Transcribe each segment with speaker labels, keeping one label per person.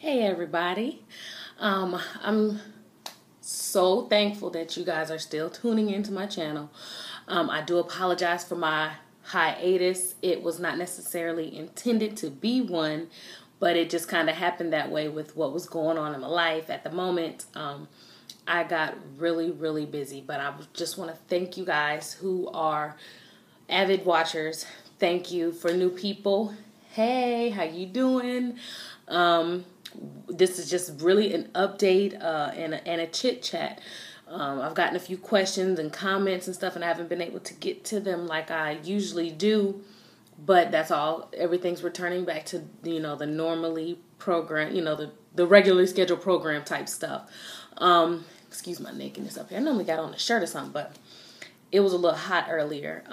Speaker 1: Hey everybody. I'm so thankful that you guys are still tuning into my channel. I do apologize for my hiatus. It was not necessarily intended to be one, but it just kind of happened that way with what was going on in my life at the moment. I got really busy, but I just want to thank you guys who are avid watchers. Thank you for new people. Hey, how you doing? This is just really an update and a chit chat. I've gotten a few questions and comments and stuff, and I haven't been able to get to them like I usually do. But that's all. Everything's returning back to the normally program, the regularly scheduled program type stuff. Excuse my nakedness up here. I normally got on a shirt or something, but it was a little hot earlier.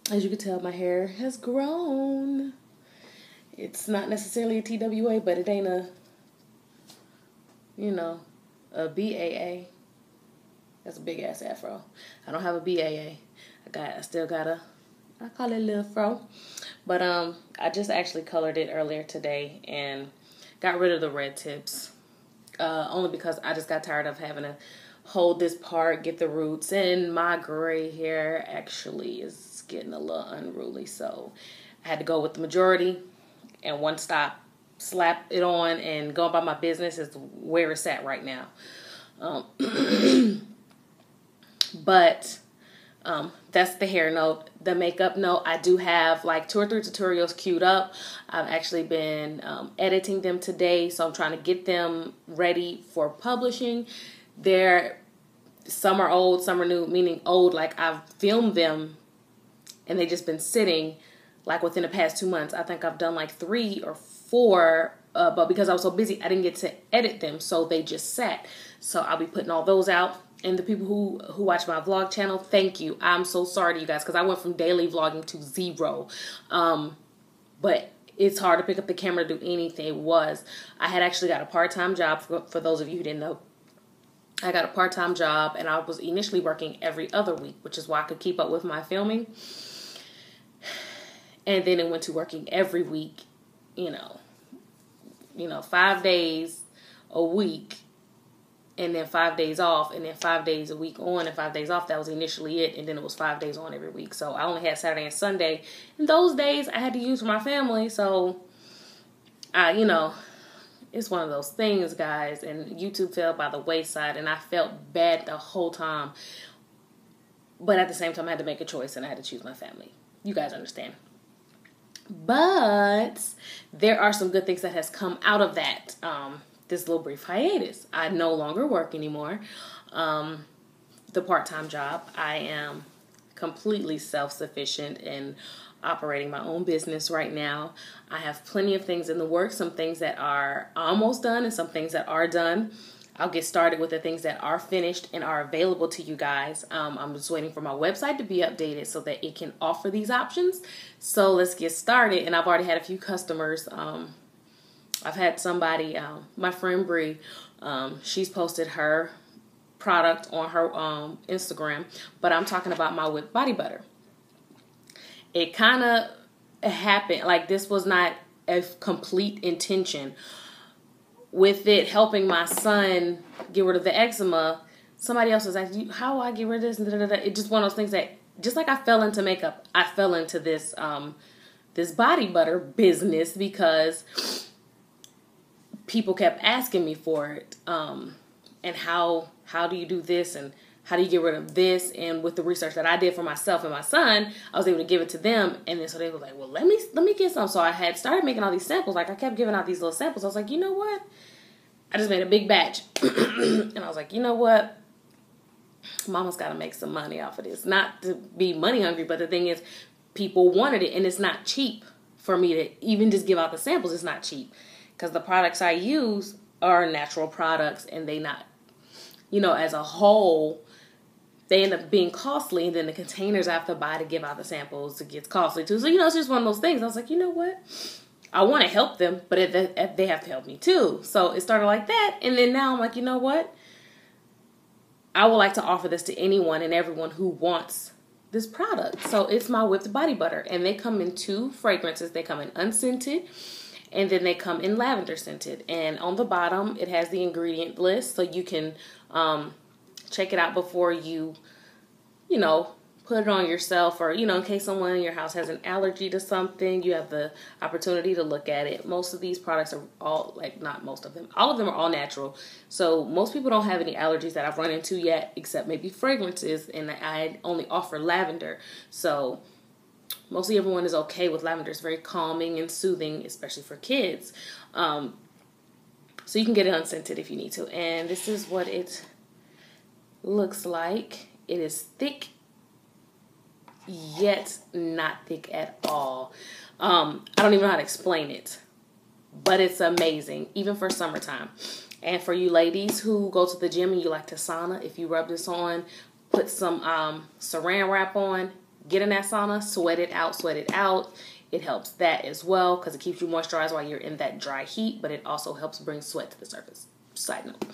Speaker 1: As you can tell, my hair has grown. It's not necessarily a TWA, but it ain't a BAA. That's a big ass afro. I don't have a BAA. I still got I call it a little fro. But I just actually colored it earlier today and got rid of the red tips. Only because I just got tired of having to hold this part, get the roots, and my gray hair actually is getting a little unruly. So I had to go with the majority. And one stop, slap it on, and go about my business is where it's at right now. But that's the hair note. The makeup note, I do have like 2 or 3 tutorials queued up. I've actually been editing them today, so I'm trying to get them ready for publishing. Some are old, some are new, meaning old, like I've filmed them and they just been sitting. Like within the past 2 months, I think I've done like 3 or 4, but because I was so busy, I didn't get to edit them, so they just sat. So I'll be putting all those out. And the people who watch my vlog channel, thank you. I'm so sorry to you guys because I went from daily vlogging to 0. But it's hard to pick up the camera to do anything. I had actually got a part-time job, for those of you who didn't know. I got a part-time job, and I was initially working every other week, which is why I could keep up with my filming. And then it went to working every week, 5 days a week, and then 5 days off, and then 5 days a week on, and 5 days off. That was initially it, and then it was 5 days on every week. So I only had Saturday and Sunday. And those days I had to use for my family. So, it's one of those things, guys. And YouTube fell by the wayside, and I felt bad the whole time. But at the same time, I had to make a choice, and I had to choose my family. You guys understand. But there are some good things that has come out of that, this little brief hiatus. I no longer work anymore. The part-time job. I am completely self-sufficient in operating my own business right now. I have plenty of things in the works, some things that are almost done and some things that are done. I'll get started with the things that are finished and are available to you guys. I'm just waiting for my website to be updated so that it can offer these options. So let's get started. And I've already had a few customers. I've had somebody, my friend Bree, she's posted her product on her Instagram. But I'm talking about my whipped body butter. It kind of happened, like this was not a complete intention. With it helping my son get rid of the eczema, somebody else was asking, how do I get rid of this? It's just one of those things that, just like I fell into makeup, I fell into this this body butter business because people kept asking me for it. And how do you do this? And how do you get rid of this? And with the research that I did for myself and my son, I was able to give it to them. And then so they were like, well, let me get some. So I had started making all these samples. Like I kept giving out these little samples. I was like, you know what? I just made a big batch. And I was like, you know what? Mama's got to make some money off of this. Not to be money hungry, but the thing is, people wanted it. And it's not cheap for me to even just give out the samples. It's not cheap. Because the products I use are natural products. And they not, as a whole, they end up being costly. And then the containers I have to buy to give out the samples, it gets costly too. So, it's just one of those things. I was like, you know what? I want to help them, but they have to help me too. So it started like that. And then now I'm like, you know what? I would like to offer this to anyone and everyone who wants this product. So it's my whipped body butter. And they come in 2 fragrances. They come in unscented And then they come in lavender scented. And on the bottom, it has the ingredient list, so you can check it out before you know, put it on yourself, or, you know, in case someone in your house has an allergy to something, you have the opportunity to look at it. Most of these products are all, like, not most of them, all of them are all natural. So most people don't have any allergies that I've run into yet, except maybe fragrances, and I only offer lavender. So mostly everyone is okay with lavender. It's very calming and soothing, especially for kids. So you can get it unscented if you need to. And this is what it looks like. It is thick, yet not thick at all. I don't even know how to explain it, but it's amazing, even for summertime. And for you ladies who go to the gym and you like to sauna, if you rub this on, put some saran wrap on, get in that sauna, sweat it out. It helps that as well because it keeps you moisturized while you're in that dry heat, but it also helps bring sweat to the surface. Side note.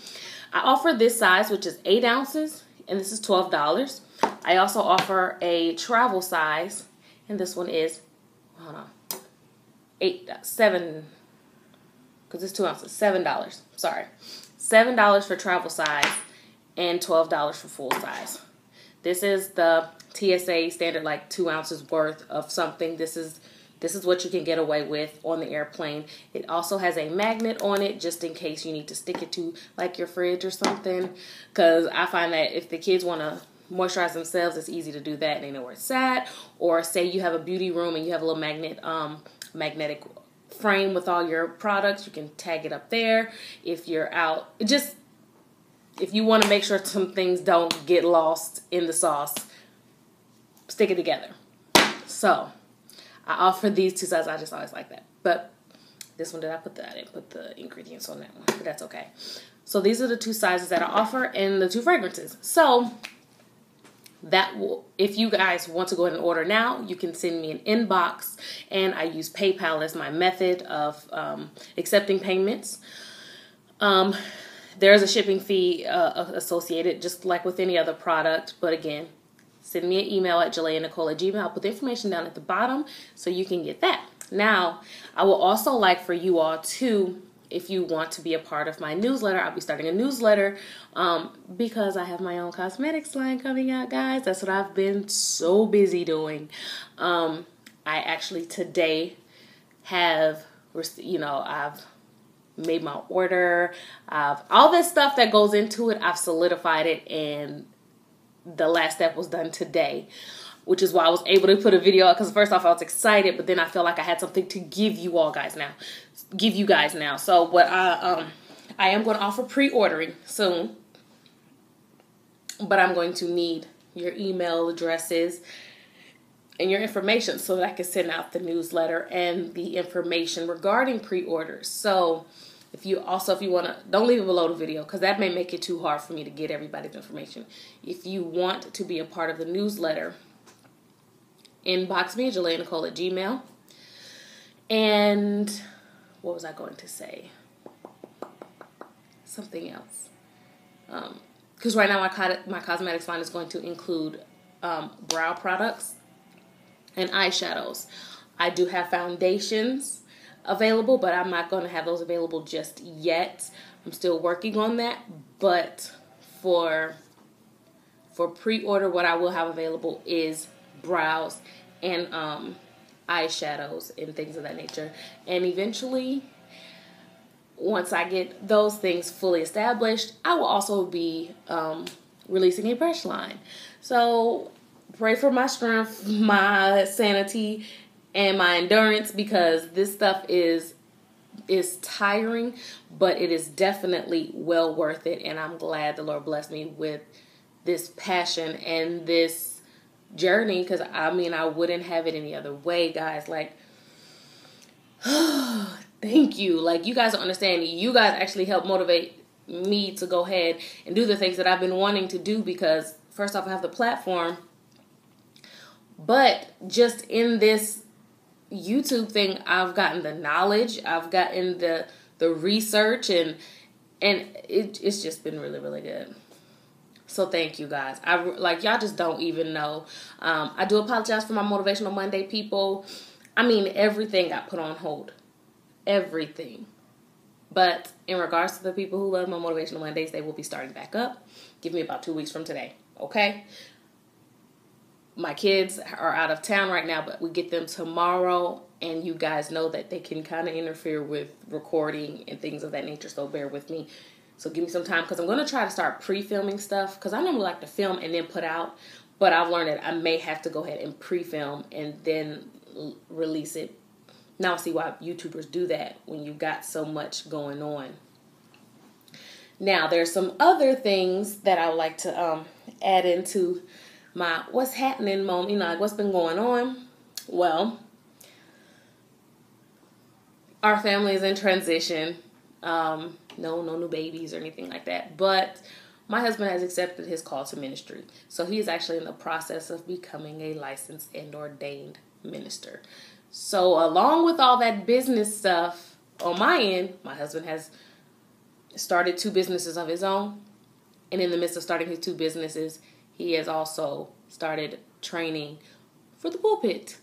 Speaker 1: I offer this size, which is 8 ounces, and this is $12. I also offer a travel size, and this one is, hold on, 7, because it's 2 ounces, $7. Sorry. $7 for travel size and $12 for full size. This is the TSA standard, like 2 ounces worth of something. This is what you can get away with on the airplane. It also has a magnet on it just in case you need to stick it to like your fridge or something. Because I find that if the kids want to moisturize themselves, it's easy to do that and they know where it's at. Or say you have a beauty room and you have a little magnetic frame with all your products, you can tag it up there. If you're out, if you want to make sure some things don't get lost in the sauce, stick it together. So I offer these 2 sizes. I just always like that. But this one, I didn't put the ingredients on that one, but that's okay. So these are the 2 sizes that I offer and the 2 fragrances. So if you guys want to go ahead and order now, you can send me an inbox, and I use PayPal as my method of accepting payments. There is a shipping fee associated, just like with any other product, but again, send me an email at jalaenicole@gmail.com. I'll put the information down at the bottom so you can get that. Now, I will also like for you all to, if you want to be a part of my newsletter, I'll be starting a newsletter because I have my own cosmetics line coming out, guys. That's what I've been so busy doing. I actually today have, I've made my order. All this stuff that goes into it, I've solidified it, and the last step was done today, which is why I was able to put a video out, because first off I was excited, but then I felt like I had something to give you guys now. So what I am going to offer pre-ordering soon, but I'm going to need your email addresses and your information so that I can send out the newsletter and the information regarding pre-orders. So if you want to, don't leave it below the video because that may make it too hard for me to get everybody's information. If you want to be a part of the newsletter, inbox me at jalaenicole@gmail.com. And what was I going to say? Something else. Because right now my cosmetics line is going to include brow products and eyeshadows. I do have foundations available, but I'm not going to have those available just yet. I'm still working on that, but for pre-order, what I will have available is brows and eyeshadows and things of that nature. And eventually, once I get those things fully established, I will also be releasing a brush line. So pray for my strength, my sanity, and my endurance, because this stuff is tiring, but it is definitely well worth it. And I'm glad the Lord blessed me with this passion and this journey, because I wouldn't have it any other way, guys. Like, thank you. Like, you guys don't understand. You guys actually help motivate me to go ahead and do the things that I've been wanting to do, because first off, I have the platform, but just in this YouTube thing, I've gotten the knowledge, I've gotten the research, and it's just been really, really good. So thank you guys. Y'all just don't even know. I do apologize for my Motivational Monday, people. Everything got put on hold. everything. But in regards to the people who love my Motivational Mondays, they will be starting back up. Give me about 2 weeks from today, okay? My kids are out of town right now, but we get them tomorrow, and you guys know that they can kind of interfere with recording and things of that nature, so bear with me. So give me some time, because I'm going to try to start pre-filming stuff, because I normally like to film and then put out, but I've learned that I may have to go ahead and pre-film and then release it. Now I see why YouTubers do that when you've got so much going on. Now, there's some other things that I would like to add into my what's happening moment, like what's been going on. Well, our family is in transition. No new babies or anything like that. But my husband has accepted his call to ministry. So he is actually in the process of becoming a licensed and ordained minister. So along with all that business stuff on my end, my husband has started 2 businesses of his own. And in the midst of starting his 2 businesses, he has also started training for the pulpit.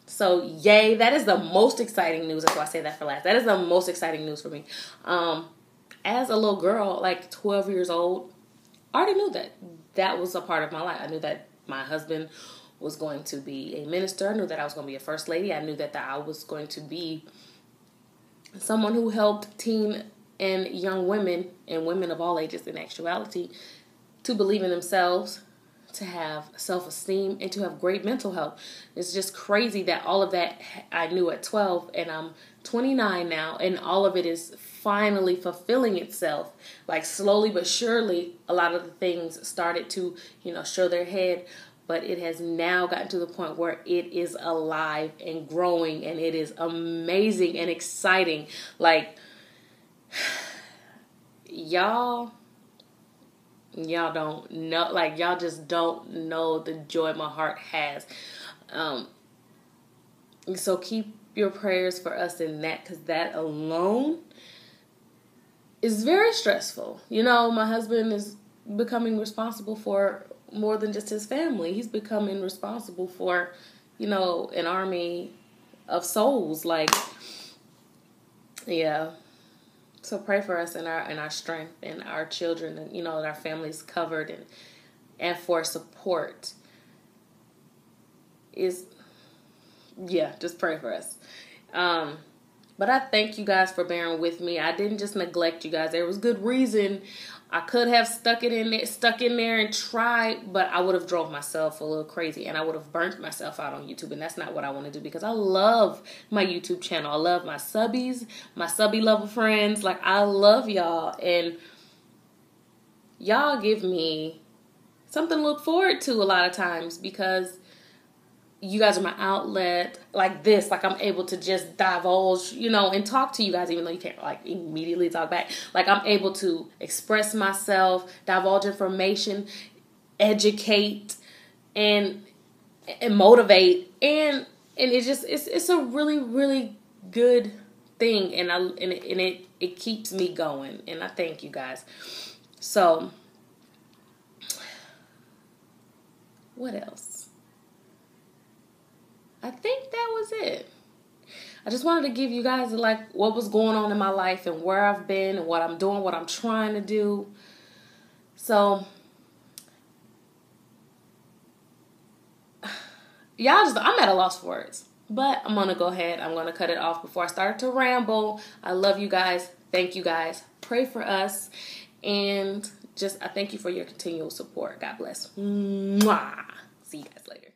Speaker 1: So yay, that is the most exciting news. That's why I say that for last. That is the most exciting news for me. As a little girl, like 12 years old, I already knew that that was a part of my life. I knew that my husband was going to be a minister. I knew that I was going to be a first lady. I knew that I was going to be someone who helped teen and young women, and women of all ages in actuality, to believe in themselves, to have self-esteem, and to have great mental health. It's just crazy that all of that I knew at 12, and I'm 29 now, and all of it is finally fulfilling itself. Like slowly but surely, a lot of the things started to, show their head, but it has now gotten to the point where it is alive and growing, and it is amazing and exciting. Like, y'all don't know, like, y'all just don't know the joy my heart has. So keep your prayers for us in that, because that alone is very stressful. My husband is becoming responsible for more than just his family. He's becoming responsible for, an army of souls. Like, yeah. So pray for us and our strength and our children, and and our families covered, and for support. Just pray for us. But I thank you guys for bearing with me. I didn't just neglect you guys. There was good reason. I could have stuck in there and tried, but I would have drove myself a little crazy, and I would have burnt myself out on YouTube, and that's not what I want to do, because I love my YouTube channel. I love my subbies, my subby level friends. Like, I love y'all, and y'all give me something to look forward to a lot of times, because you guys are my outlet. Like this, like I'm able to just divulge, and talk to you guys, even though you can't like immediately talk back. Like, I'm able to express myself, divulge information, educate, and motivate, and it's a really, really good thing, and it keeps me going, and I thank you guys. So, what else? I think that was it. I just wanted to give you guys like what was going on in my life and where I've been and what I'm doing, what I'm trying to do. So, I'm at a loss for words. But I'm going to go ahead. I'm going to cut it off before I start to ramble. I love you guys. Thank you guys. Pray for us. And I thank you for your continual support. God bless. Mwah. See you guys later.